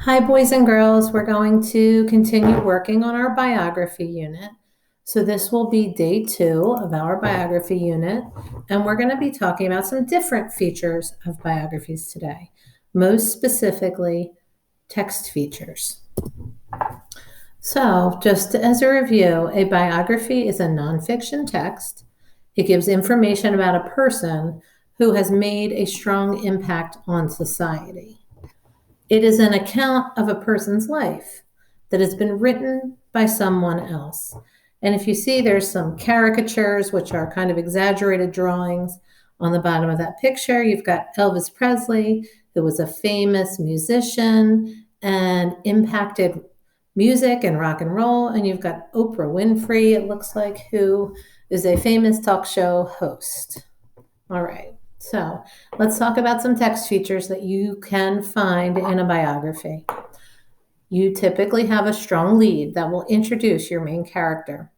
Hi, boys and girls. We're going to continue working on our biography unit. So this will be day 2 of our biography unit, and we're going to be talking about some different features of biographies today, most specifically text features. So just as a review, a biography is a nonfiction text. It gives information about a person who has made a strong impact on society. It is an account of a person's life that has been written by someone else. And if you see, there's some caricatures, which are kind of exaggerated drawings on the bottom of that picture. You've got Elvis Presley, who was a famous musician and impacted music and rock and roll. And you've got Oprah Winfrey, it looks like, who is a famous talk show host. All right. So let's talk about some text features that you can find in a biography. You typically have a strong lead that will introduce your main character.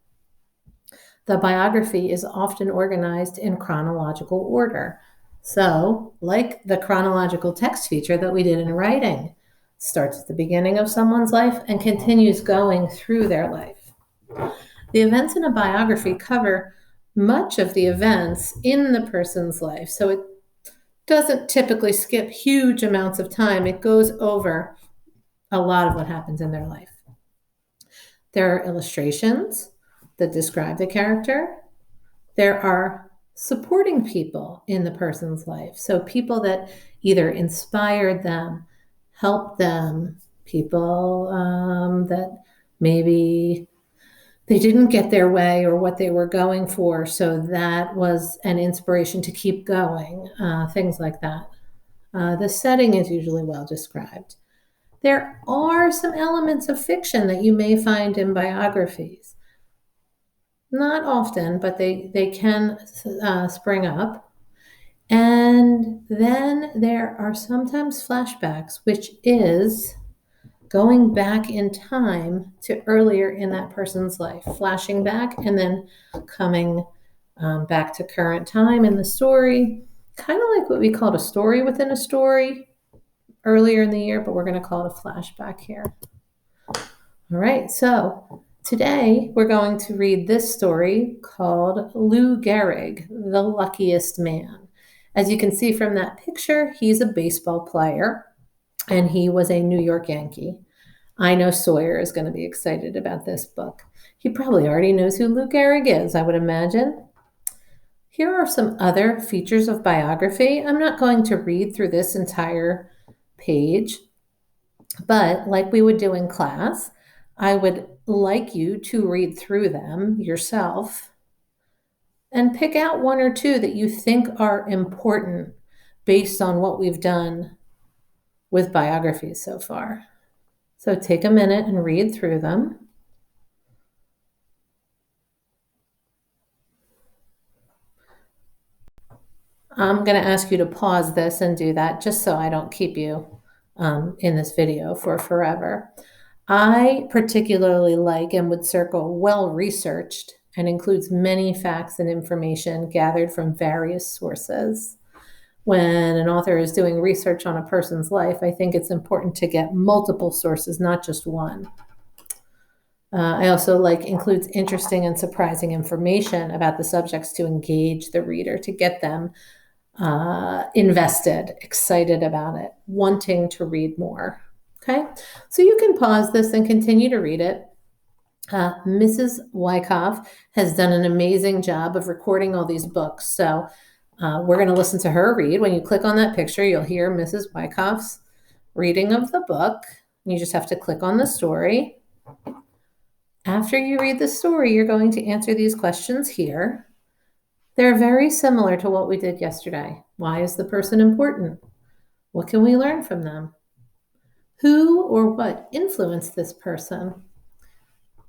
The biography is often organized in chronological order. So, like the chronological text feature that we did in writing, starts at the beginning of someone's life and continues going through their life. The events in a biography cover much of the events in the person's life. So it doesn't typically skip huge amounts of time. It goes over a lot of what happens in their life. There are illustrations that describe the character. There are supporting people in the person's life. So people that either inspired them, helped them, people that maybe they didn't get their way or what they were going for, so that was an inspiration to keep going, things like that. The setting is usually well described. There are some elements of fiction that you may find in biographies. Not often, but they can spring up. And then there are sometimes flashbacks, which is going back in time to earlier in that person's life, flashing back and then coming back to current time in the story, kind of like what we called a story within a story earlier in the year, but we're going to call it a flashback here. All right, so today we're going to read this story called Lou Gehrig, the Luckiest Man. As you can see from that picture, he's a baseball player, and he was a New York Yankee. I know Sawyer is going to be excited about this book. He probably already knows who Lou Gehrig is, I would imagine. Here are some other features of biography. I'm not going to read through this entire page, but like we would do in class, I would like you to read through them yourself and pick out one or two that you think are important based on what we've done with biographies so far. So take a minute and read through them. I'm going to ask you to pause this and do that just so I don't keep you in this video for forever. I particularly like and would circle well-researched and includes many facts and information gathered from various sources. When an author is doing research on a person's life, I think it's important to get multiple sources, not just one. I also like includes interesting and surprising information about the subjects to engage the reader, to get them invested, excited about it, wanting to read more. Okay, so you can pause this and continue to read it. Mrs. Wyckoff has done an amazing job of recording all these books. So we're going to listen to her read. When you click on that picture, you'll hear Mrs. Wyckoff's reading of the book. You just have to click on the story. After you read the story, you're going to answer these questions here. They're very similar to what we did yesterday. Why is the person important? What can we learn from them? Who or what influenced this person?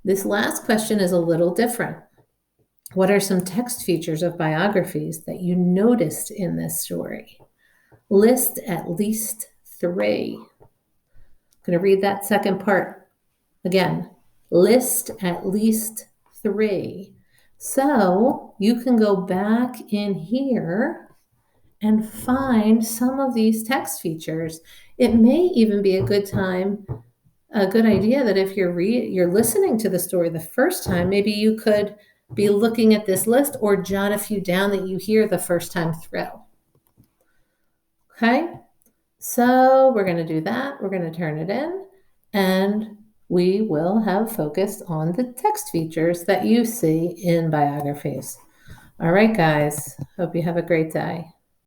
This last question is a little different. What are some text features of biographies that you noticed in this story? List at least 3. I'm going to read that second part again. List at least 3. So you can go back in here and find some of these text features. It may even be a good idea that if you're listening to the story the first time, maybe you could be looking at this list or jot a few down that you hear the first time through. Okay, so we're going to do that. We're going to turn it in, and we will have focused on the text features that you see in biographies. All right, guys, hope you have a great day.